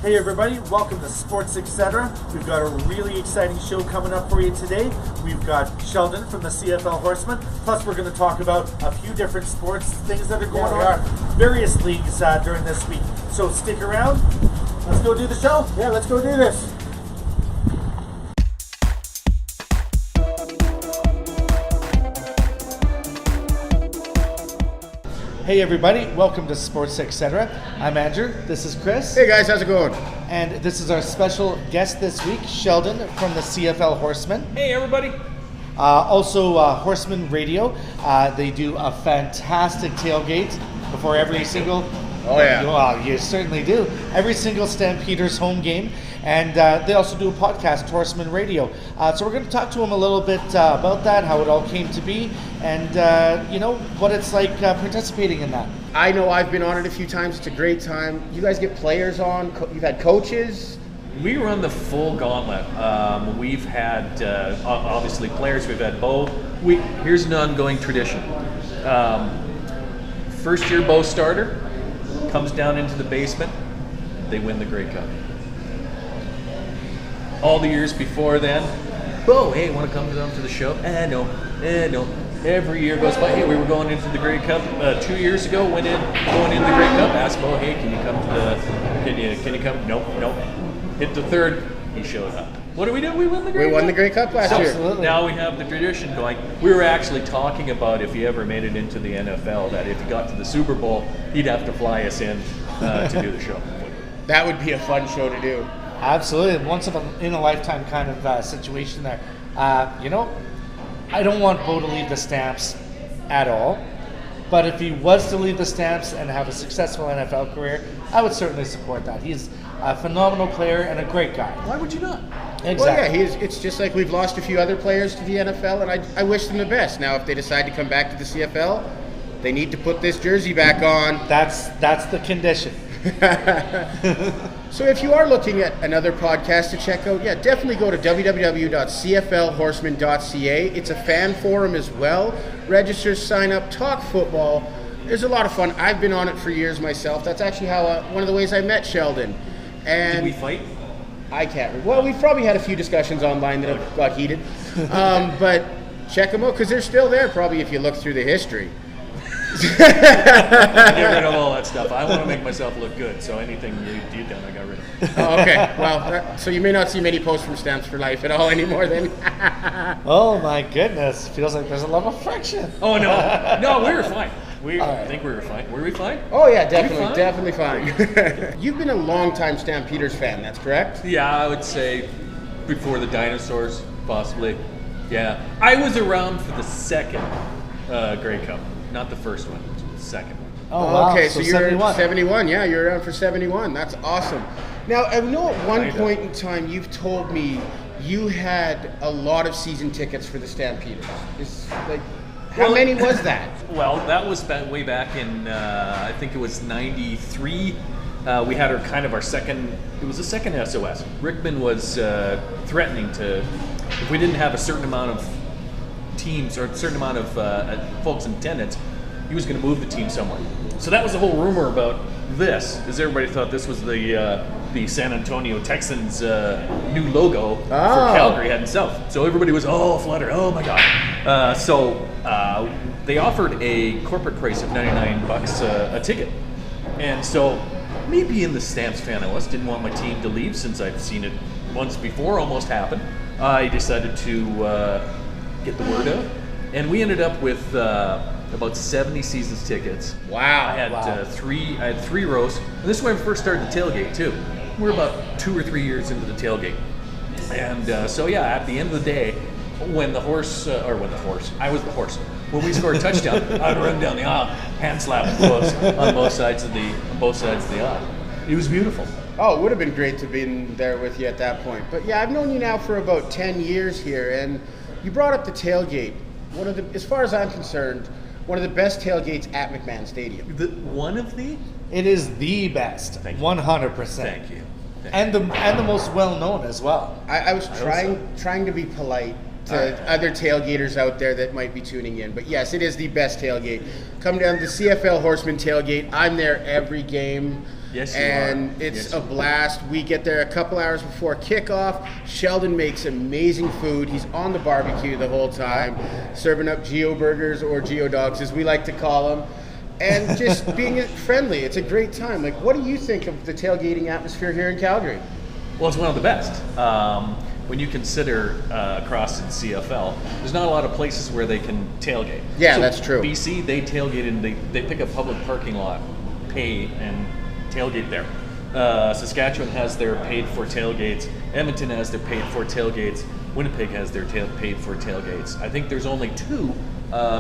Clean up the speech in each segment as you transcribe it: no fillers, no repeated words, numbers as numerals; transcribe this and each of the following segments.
Hey everybody, welcome to SportsXcetera. We've got a really exciting show coming up for you today. We've got Sheldon from the CFL Horsemen, plus we're going to talk about a few different sports things that are going on, various leagues during this week. So stick around, let's go do the show. Yeah, let's go do this. Hey everybody, welcome to SportsXcetera. I'm Andrew, this is Chris. Hey guys, how's it going? And this is our special guest this week, Sheldon from the CFL Horsemen. Hey everybody. Also Horseman Radio. They do a fantastic tailgate before every single... Oh yeah. Well, you certainly do. Every single Stampeders home game. And they also do a podcast, Horseman Radio. So we're going to talk to them a little bit about that, how it all came to be, and what it's like participating in that. I know I've been on it a few times. It's a great time. You guys get players on. You've had coaches. We run the full gauntlet. We've had obviously players. We've had Bo. Here's an ongoing tradition. First year Bo starter comes down into the basement. They win the Grey Cup. All the years before then, Bo, hey, want to come down to the show? No. Every year goes by. Hey, we were going into the Grey Cup 2 years ago. Going in the Grey Cup. Asked Bo, hey, can you come to the? Can you come? Nope. Hit the third. He showed up. What do? We won the Grey Cup. We won the Grey Cup last year. Absolutely. Now we have the tradition going. We were actually talking about if he ever made it into the NFL, that if he got to the Super Bowl, he'd have to fly us in to do the show. That would be a fun show to do. Absolutely. Once in a lifetime kind of situation there. I don't want Bo to leave the Stamps at all. But if he was to leave the Stamps and have a successful NFL career, I would certainly support that. He's a phenomenal player and a great guy. Why would you not? Exactly. Well, yeah, it's just like we've lost a few other players to the NFL, and I wish them the best. Now, if they decide to come back to the CFL, they need to put this jersey back on. That's the condition. So if you are looking at another podcast to check out, yeah, definitely go to www.cflhorseman.ca. It's a fan forum as well. Register, sign up, talk football. There's a lot of fun. I've been on it for years myself. That's actually how one of the ways I met Sheldon. And Did we fight? I can't remember. Well, we've probably had a few discussions online that have got heated. But check them out because they're still there probably if you look through the history. Get rid of all that stuff. I want to make myself look good, so anything you done, I got rid of. Oh, okay. Well, so you may not see many posts from Stamps for Life at all anymore then. Oh my goodness. Feels like there's a lot of friction. Oh, no, we were fine. I think we were fine. Were we fine? Oh yeah, definitely fine. You've been a long-time Stampeders fan, that's correct? Yeah, I would say before the dinosaurs, possibly. Yeah. I was around for the second Grey Cup. Not the first one, the second one. Oh, wow. Okay, so you're 71. 71. Yeah, you're around for 71. That's awesome. Now, I know at one point in time you've told me you had a lot of season tickets for the Stampeders. How many was that? Well, that was way back in, I think it was 93. We had our second, it was the second SOS. Rickman was threatening to, if we didn't have a certain amount of teams or a certain amount of folks in attendance, he was going to move the team somewhere. So that was the whole rumor about this, is everybody thought this was the San Antonio Texans new logo for Calgary heading south. So everybody was fluttered. Oh my god! So they offered a corporate price of $99 a ticket, and so me being the Stamps fan I was, didn't want my team to leave since I've seen it once before almost happen. I decided to get the word out, and we ended up with about 70 seasons tickets. Wow! I had three rows, and this is when I first started the tailgate too. We're about 2 or 3 years into the tailgate, and so yeah, at the end of the day, when I was the horse. When we scored a touchdown, I'd run down the aisle, hand slap close on both sides of the aisle. It was beautiful. Oh, it would have been great to be there with you at that point. But yeah, I've known you now for about 10 years here, and you brought up the tailgate. As far as I'm concerned, one of the best tailgates at McMahon Stadium. It is the best. 100%. Thank you. And the most well known as well. I was trying to be polite to other tailgaters out there that might be tuning in, but yes, it is the best tailgate. Come down to the CFL Horsemen tailgate. I'm there every game. Yes, you and are. it's Yes, a you are. blast. We get there a couple hours before kickoff. Sheldon makes amazing food. He's on the barbecue the whole time, serving up Geo burgers or Geo dogs, as we like to call them, and just being friendly. It's a great time. Like, what do you think of the tailgating atmosphere here in Calgary? Well, it's one of the best. When you consider across in CFL, there's not a lot of places where they can tailgate. Yeah, that's true. BC, they tailgate and they pick a public parking lot, pay and tailgate there. Saskatchewan has their paid for tailgates. Edmonton has their paid for tailgates. Winnipeg has their paid for tailgates. I think there's only 2,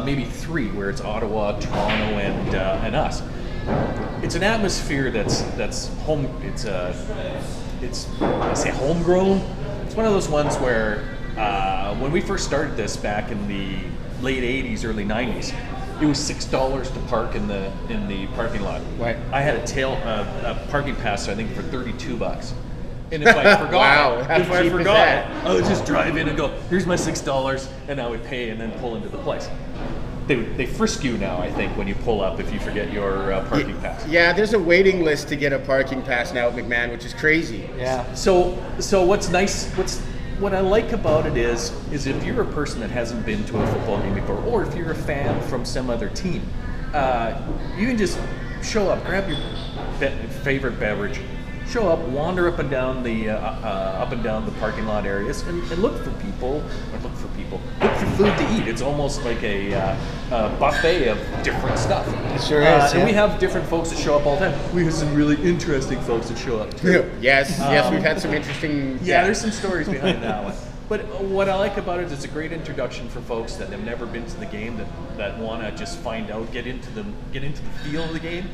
maybe 3, where it's Ottawa, Toronto, and us. It's an atmosphere that's home. It's I say homegrown. It's one of those ones where when we first started this back in the late '80s, early '90s, it was $6 to park in the parking lot. Right. I had a parking pass, I think, for $32. And if I forgot, Wow, how if I cheap is forgot, that? I would just drive in and go, "Here's my $6," and I would pay and then pull into the place. They frisk you now, I think, when you pull up if you forget your parking pass. Yeah, there's a waiting list to get a parking pass now at McMahon, which is crazy. Yeah. So what's nice, what I like about it is if you're a person that hasn't been to a football game before, or if you're a fan from some other team, you can just show up, grab your favorite beverage, show up, wander up and down the parking lot areas, and look for food to eat. It's almost like a buffet of different stuff. It sure is. And yeah. we have different folks that show up all the time. We have some really interesting folks that show up too. Yes, we've had some interesting. Yeah, there's some stories behind that one. But what I like about it is it's a great introduction for folks that have never been to the game, that want to just find out, get into the feel of the game,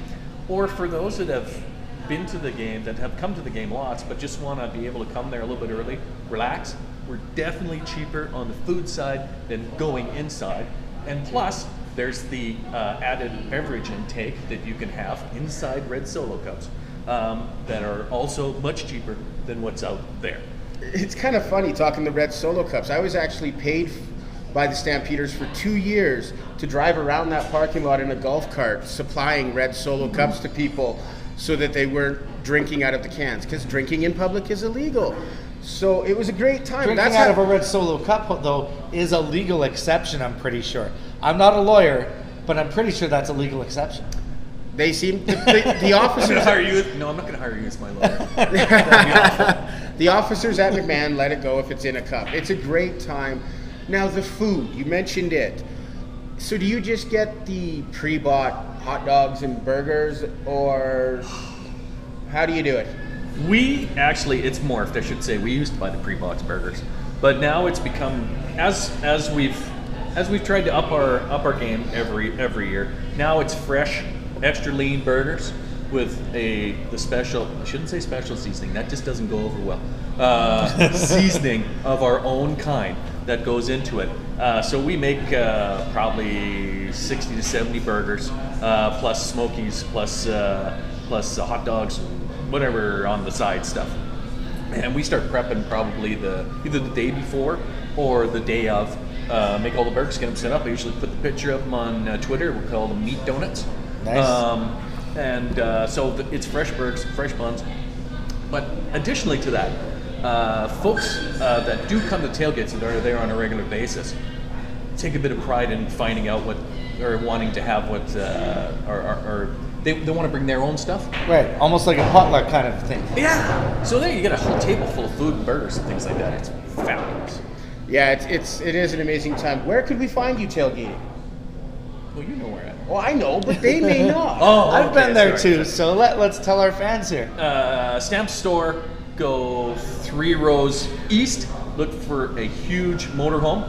or for those that have been to the game, that have come to the game lots, but just want to be able to come there a little bit early, relax. We're definitely cheaper on the food side than going inside, and plus there's the added beverage intake that you can have inside Red Solo cups that are also much cheaper than what's out there. It's kind of funny talking the Red Solo Cups. I was actually paid by the Stampeders for 2 years to drive around that parking lot in a golf cart, supplying Red Solo Cups to people so that they weren't drinking out of the cans, because drinking in public is illegal. So it was a great time. Drinking out of a Red Solo Cup, though, is a legal exception, I'm pretty sure. I'm not a lawyer, but I'm pretty sure that's a legal exception. They seem the officers. No, I'm not going to hire you as my lawyer. That'd be awful. The officers at McMahon let it go if it's in a cup. It's a great time. Now the food, you mentioned it. So do you just get the pre-bought hot dogs and burgers, or how do you do it? We actually, it's morphed, I should say. We used to buy the pre-bought burgers, but now it's become as we've tried to up our game every year. Now it's fresh, extra lean burgers with the special, I shouldn't say special seasoning, that just doesn't go over well, seasoning of our own kind that goes into it. So we make probably 60 to 70 burgers, plus smokies, plus hot dogs, whatever on the side stuff. And we start prepping probably either the day before or the day of. Make all the burgers, get them set up. I usually put the picture of them on Twitter. We call them meat donuts. Nice. So it's fresh burgers, fresh buns. But additionally to that, folks that do come to tailgates and are there on a regular basis take a bit of pride in finding out what, or wanting to have what, or they want to bring their own stuff. Right, almost like a potluck kind of thing. Yeah. So there you get a whole table full of food and burgers and things like that. It's fabulous. Yeah, it is an amazing time. Where could we find you tailgating? Well, you know where at. Well, I know, but they may not. I've been there sorry. too, so let's tell our fans here. Stamp store, go 3 rows east, look for a huge motorhome.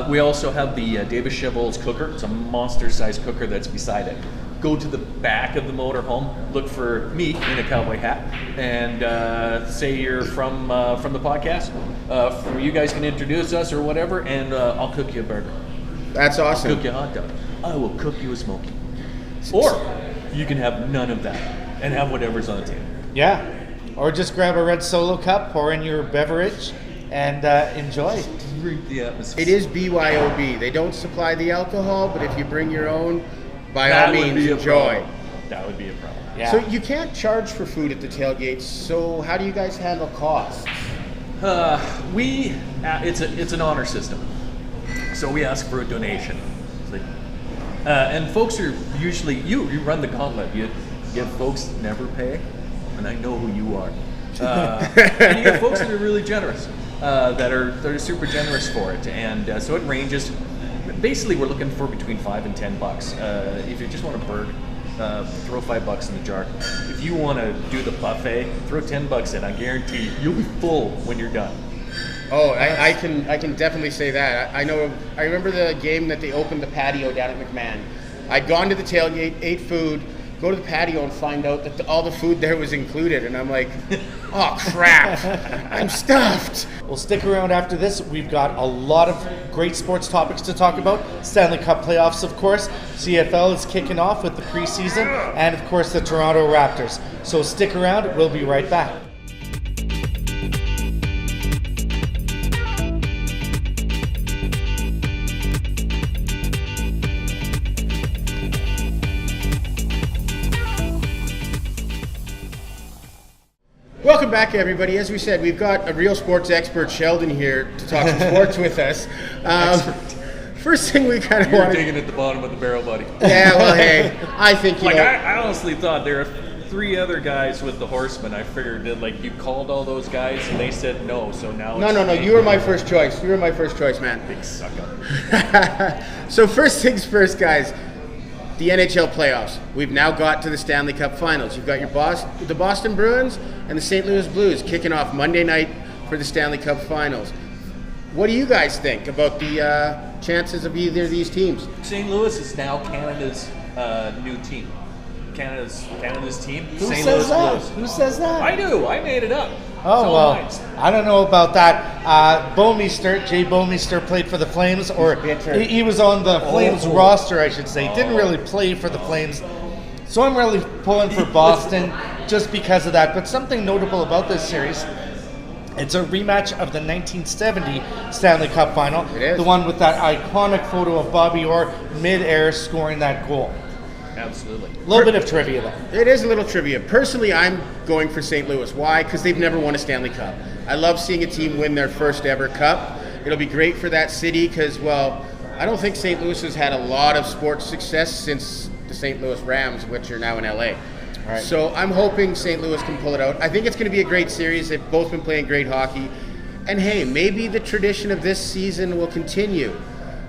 We also have the Davis Cheval's cooker. It's a monster-sized cooker that's beside it. Go to the back of the motorhome, look for me in a cowboy hat, and say you're from the podcast. You guys can introduce us or whatever, and I'll cook you a burger. That's awesome. Cook you a hot dog. I will cook you a smoky. Or you can have none of that and have whatever's on the table. Yeah, or just grab a Red Solo cup, pour in your beverage, and enjoy. Drink the atmosphere. It is BYOB. They don't supply the alcohol, but if you bring your own, by That all would means, be a enjoy. problem. That would be a problem. Yeah. So you can't charge for food at the tailgates. So how do you guys handle costs? It's an honor system, so we ask for a donation. It's like, and folks are usually you run the gauntlet. You get folks that never pay, and I know who you are. And you get folks that are really generous, that are super generous for it, and so it ranges. Basically, we're looking for between $5 and $10. If you just want a bird, throw $5 in the jar. If you want to do the buffet, throw $10 in. I guarantee you'll be full when you're done. Oh, I can definitely say that. I remember the game that they opened the patio down at McMahon. I'd gone to the tailgate, ate food, go to the patio and find out that all the food there was included, and I'm like, oh crap, I'm stuffed. Well, stick around after this. We've got a lot of great sports topics to talk about. Stanley Cup playoffs, of course. CFL is kicking off with the preseason, and of course the Toronto Raptors. So stick around. We'll be right back. Welcome back, everybody. As we said, we've got a real sports expert, Sheldon, here to talk some sports with us. First thing we kind of You're want digging at the bottom of the barrel, buddy. Yeah, well, hey, I think you know. I honestly thought there were 3 other guys with the Horsemen. I figured that you called all those guys and they said no. So now No. You were my first choice. You were my first choice, man. Big suck up. So first things first, guys. The NHL playoffs. We've now got to the Stanley Cup Finals. You've got the Boston Bruins and the St. Louis Blues kicking off Monday night for the Stanley Cup Finals. What do you guys think about the chances of either of these teams? St. Louis is now Canada's new team. Canada's team. Who St. says Louis that? Blues. Who says that? I do. I made it up. Oh, So well, nice. I don't know about that. Jay Bomeister played for the Flames, or he was on the Flames roster, I should say. Didn't really play for the Flames. So I'm really pulling for Boston just because of that. But something notable about this series, it's a rematch of the 1970 Stanley Cup Final. It is. The one with that iconic photo of Bobby Orr mid-air scoring that goal. Absolutely. A little bit of trivia there. It is a little trivia. Personally, I'm going for St. Louis. Why? Because they've never won a Stanley Cup. I love seeing a team win their first ever cup. It'll be great for that city because, well, I don't think St. Louis has had a lot of sports success since the St. Louis Rams, which are now in LA. Right. So I'm hoping St. Louis can pull it out. I think it's going to be a great series. They've both been playing great hockey. And hey, maybe the tradition of this season will continue.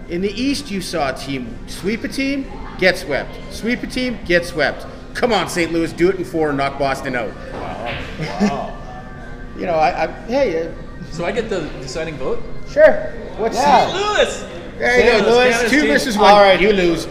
In the East, you saw a team sweep a team, get swept. Sweep a team, get swept. Come on, St. Louis, do it in 4 and knock Boston out. Wow. You know, hey. So I get the deciding vote? Sure. What's Yeah. St. Louis! There you St. go, Louis, Louis. 2 team. versus 1. All right. You lose.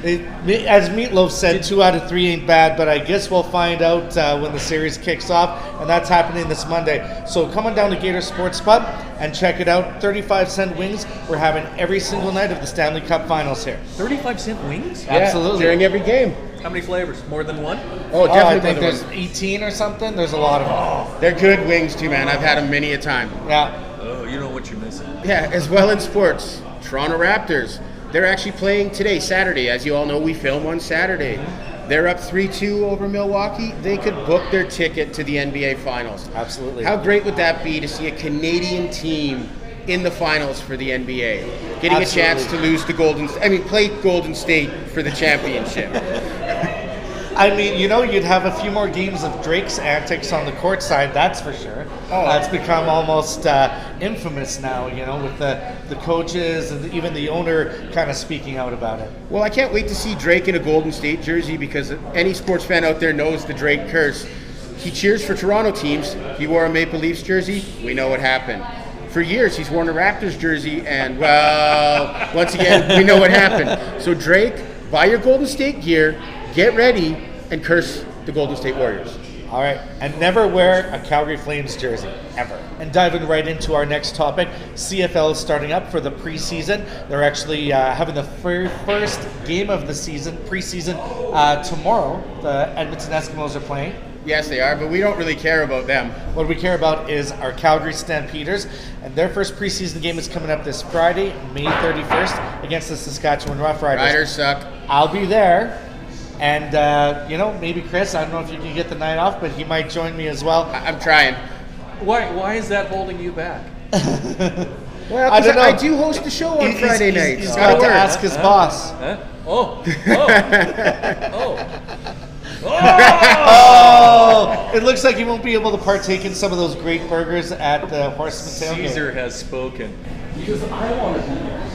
As Meatloaf said, 2 out of 3 ain't bad, but I guess we'll find out when the series kicks off, and that's happening this Monday. So come on down to Gator Sports Pub and check it out. 35-cent wings. We're having every single night of the Stanley Cup Finals here. 35-cent wings? Yeah, Absolutely. during every game. How many flavors? More than one? Oh, Oh, I definitely. think more there's than one. 18 or something. There's a lot of them. They're good wings too, man. I've had them many a time. Yeah. Oh, you know what you're missing. Yeah, as well in sports. Toronto Raptors. They're actually playing today, Saturday. As you all know, we film on Saturday. They're up 3-2 over Milwaukee. They could book their ticket to the NBA Finals. Absolutely. How great would that be to see a Canadian team in the finals for the NBA? Getting Absolutely. a chance to lose to play Golden State for the championship. I mean, you'd have a few more games of Drake's antics on the court side, that's for sure. Oh. It's become almost infamous now, with the coaches and even the owner kind of speaking out about it. Well, I can't wait to see Drake in a Golden State jersey because any sports fan out there knows the Drake curse. He cheers for Toronto teams. He wore a Maple Leafs jersey. We know what happened. For years, he's worn a Raptors jersey, and, well, once again, we know what happened. So, Drake, buy your Golden State gear, get ready, and curse the Golden State Warriors. All right, and never wear a Calgary Flames jersey, ever. And diving right into our next topic, CFL is starting up for the preseason. They're actually having the first game of the preseason tomorrow. The Edmonton Eskimos are playing. Yes, they are, but we don't really care about them. What we care about is our Calgary Stampeders, and their first preseason game is coming up this Friday, May 31st, against the Saskatchewan Roughriders. Riders suck. I'll be there, And, maybe Chris, I don't know if you can get the night off, but he might join me as well. I'm trying. Why is that holding you back? Well, I don't know. I do host the show on Friday nights. He's got to ask his boss. Huh? Oh. Oh! It looks like you won't be able to partake in some of those great burgers at the Horsemen Tailgate. Caesar has spoken. Because I want to be there.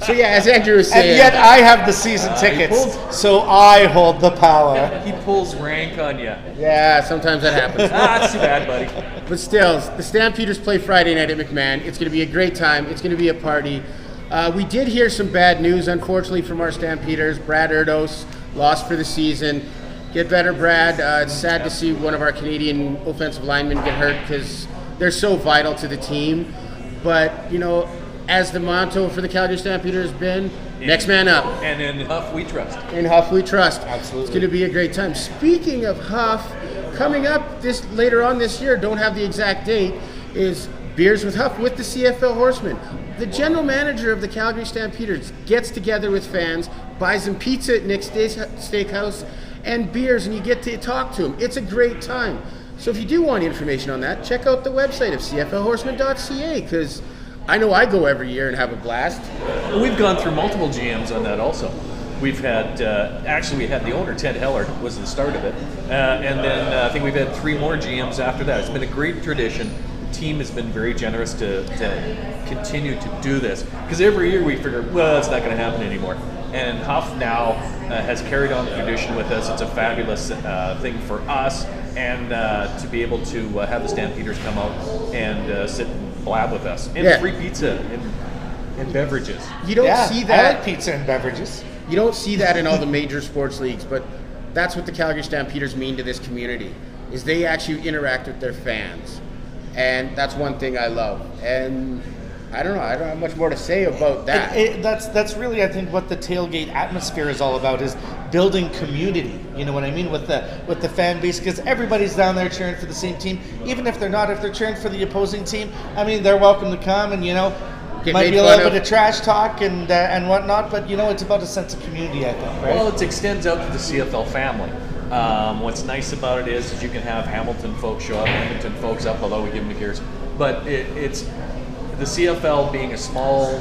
So yeah, as Andrew was saying. And yet I have the season tickets, so I hold the power. He pulls rank on you. Yeah, sometimes that happens. That's too bad, buddy. But still, the Stampeders play Friday night at McMahon. It's going to be a great time. It's going to be a party. We did hear some bad news, unfortunately, from our Stampeders. Brad Erdos lost for the season. Get better, Brad. It's sad to see one of our Canadian offensive linemen get hurt because they're so vital to the team. But, as the motto for the Calgary Stampeders has been, next man up. And in Huff we trust. In Huff we trust. Absolutely. It's going to be a great time. Speaking of Huff, coming up later on this year, don't have the exact date, is Beers with Huff with the CFL Horsemen. The general manager of the Calgary Stampeders gets together with fans, buys them pizza at Nick's Steakhouse and beers, and you get to talk to him. It's a great time. So if you do want information on that, check out the website of cflhorsemen.ca, because I know I go every year and have a blast. We've gone through multiple GMs on that also. We've had, we had the owner, Ted Heller, was the start of it. And then I think we've had 3 more GMs after that. It's been a great tradition. The team has been very generous to continue to do this. Because every year we figure, well, it's not going to happen anymore. And Huff now has carried on the tradition with us. It's a fabulous thing for us. And to be able to have the Stampeders come out and sit and blab with us. And free pizza and beverages. You don't see that. I like pizza and beverages. You don't see that in all the major sports leagues, but that's what the Calgary Stampeders mean to this community, is they actually interact with their fans. And that's one thing I love. And I don't have much more to say about that. That's really, I think, what the tailgate atmosphere is all about, is building community. You know what I mean, with the fan base, because everybody's down there cheering for the same team. Even if they're not, if they're cheering for the opposing team, I mean, they're welcome to come and might be a little bit of trash talk and whatnot, but it's about a sense of community, I think, right? Well, it extends out to the CFL family. What's nice about it is you can have Hamilton folks show up, Edmonton folks up, although we give them the gears. But it's the CFL being a small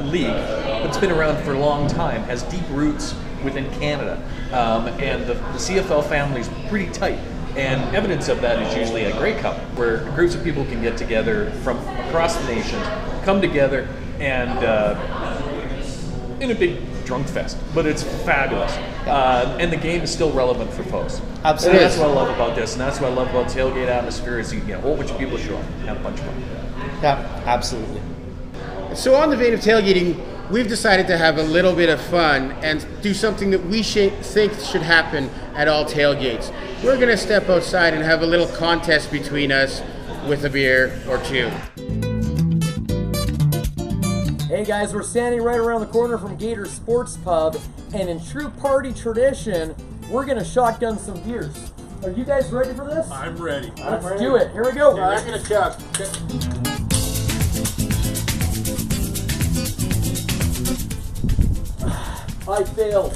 league, but it's been around for a long time, has deep roots within Canada, and the CFL family is pretty tight. And evidence of that is usually a Grey Cup, where groups of people can get together from across the nation, come together, and in a big drunk fest. But it's fabulous. And the game is still relevant for folks. Absolutely. And that's what I love about this, and that's what I love about tailgate atmosphere, is you get a whole bunch of people show up and have a bunch of fun. Yeah, absolutely. So on the vein of tailgating, we've decided to have a little bit of fun and do something that we think should happen at all tailgates. We're going to step outside and have a little contest between us with a beer or two. Hey guys, we're standing right around the corner from Gator Sports Pub, and in true party tradition, we're going to shotgun some beers. Are you guys ready for this? I'm ready. Let's do it. Here we go. Yeah, I'm going to chug. I failed.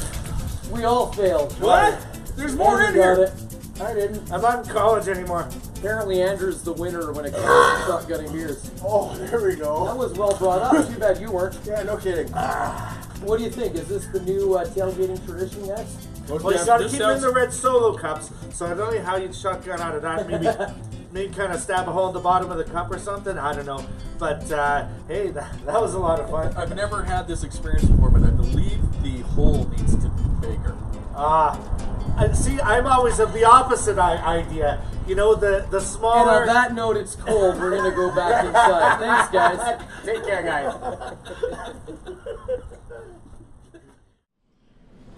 We all failed. What? There's more in Andrew got here. it. I didn't. I'm not in college anymore. Apparently Andrew's the winner when it comes to shotgunning beers. Oh, there we That go. was well brought up. Too bad you weren't. Yeah, no kidding. What do you think? Is this the new tailgating tradition, guys? Well, you gotta keep in the red solo cups, so I don't know how you'd shotgun out of that. Maybe kind of stab a hole in the bottom of the cup or something. I don't know. But hey, that was a lot of fun. I've never had this experience before, but I believe the hole needs to be bigger. See, I'm always of the opposite idea. The smaller. And on that note, it's cold. We're going to go back inside. Thanks, guys. Take care, guys.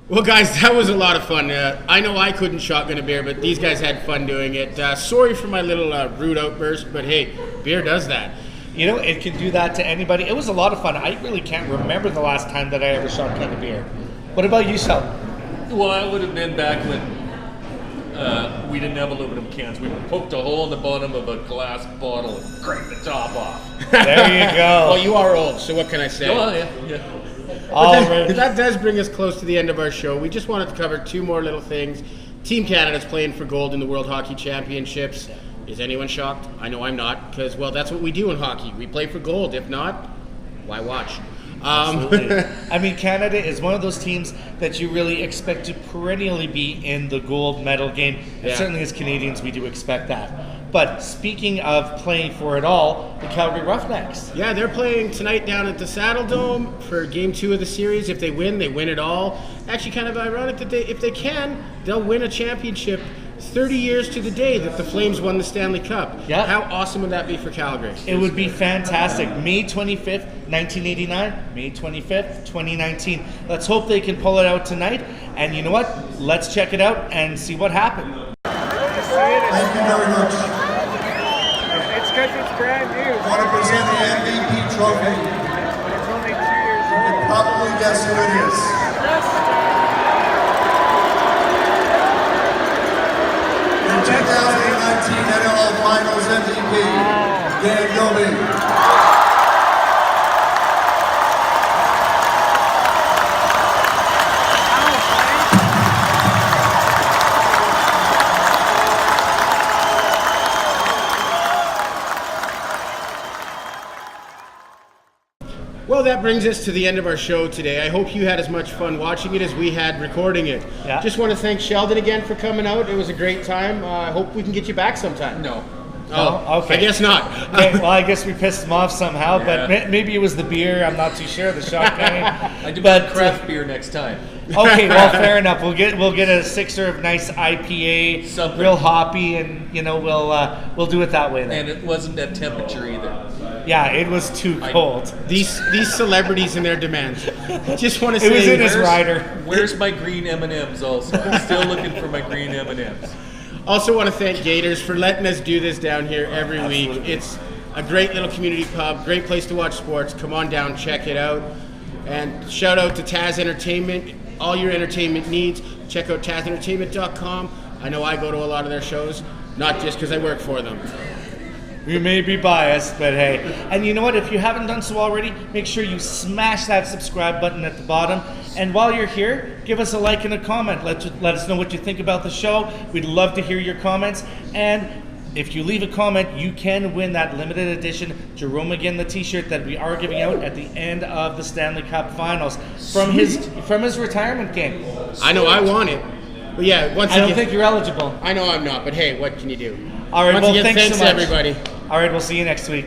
Well, guys, that was a lot of fun. I know I couldn't shotgun a beer, but these guys had fun doing it. Sorry for my little rude outburst, but hey, beer does that. It can do that to anybody. It was a lot of fun. I really can't remember the last time that I ever shotgunned a beer. What about you, Sheldon? Well, that would have been back when we didn't have aluminum cans. We poked a hole in the bottom of a glass bottle and cranked the top off. There you go. Well, you are old, so what can I say? Oh, yeah. All right. That does bring us close to the end of our show. We just wanted to cover two more little things. Team Canada's playing for gold in the World Hockey Championships. Is anyone shocked? I know I'm not, because, well, that's what we do in hockey. We play for gold. If not, why watch? Absolutely. I mean, Canada is one of those teams that you really expect to perennially be in the gold medal game. And certainly as Canadians, we do expect that. But speaking of playing for it all, the Calgary Roughnecks. Yeah, they're playing tonight down at the Saddle Dome for Game 2 of the series. If they win it all. Actually, kind of ironic that if they can, they'll win a championship 30 years to the day that the Flames won the Stanley Cup. Yeah. How awesome would that be for Calgary? It would be fantastic. May 25th, 1989, May 25th, 2019. Let's hope they can pull it out tonight. And you know what? Let's check it out and see what happened. Thank you very much. It's because it's brand new. I want to present the MVP trophy. It's only 2 years You can probably guess who it is. In 2019 NHL Finals MVP, Dan Gilby. Well, that brings us to the end of our show today. I hope you had as much fun watching it as we had recording it. Yeah. Just want to thank Sheldon again for coming out. It was a great time. I hope we can get you back sometime. No. Oh, okay. I guess not. Okay, well, I guess we pissed him off somehow, but maybe it was the beer. I'm not too sure. The shotgunning. I demand craft beer next time. Okay, well, fair enough. We'll get a sixer of nice IPA, Something. real hoppy, and we'll do it that way then. And it wasn't at temperature either. Yeah, it was too cold. These celebrities and their demands. I just want to say, It was in his rider. Where's my green M&Ms also? I'm still looking for my green M&Ms. Also want to thank Gators for letting us do this down here every week. Absolutely. It's a great little community pub, great place to watch sports. Come on down, check it out. And shout out to Taz Entertainment. All your entertainment needs, check out TazEntertainment.com. I know I go to a lot of their shows, not just because I work for them. We may be biased, but hey. And you know what? If you haven't done so already, make sure you smash that subscribe button at the bottom. And while you're here, give us a like and a comment. Let us know what you think about the show. We'd love to hear your comments. And if you leave a comment, you can win that limited edition Jerome Again the t-shirt that we are giving out at the end of the Stanley Cup Finals from his retirement game. I know I want it. But yeah, I don't think you're eligible. I know I'm not, but hey, what can you do? All right, Once well, again, thanks thanks so much. everybody. All right, we'll see you next week.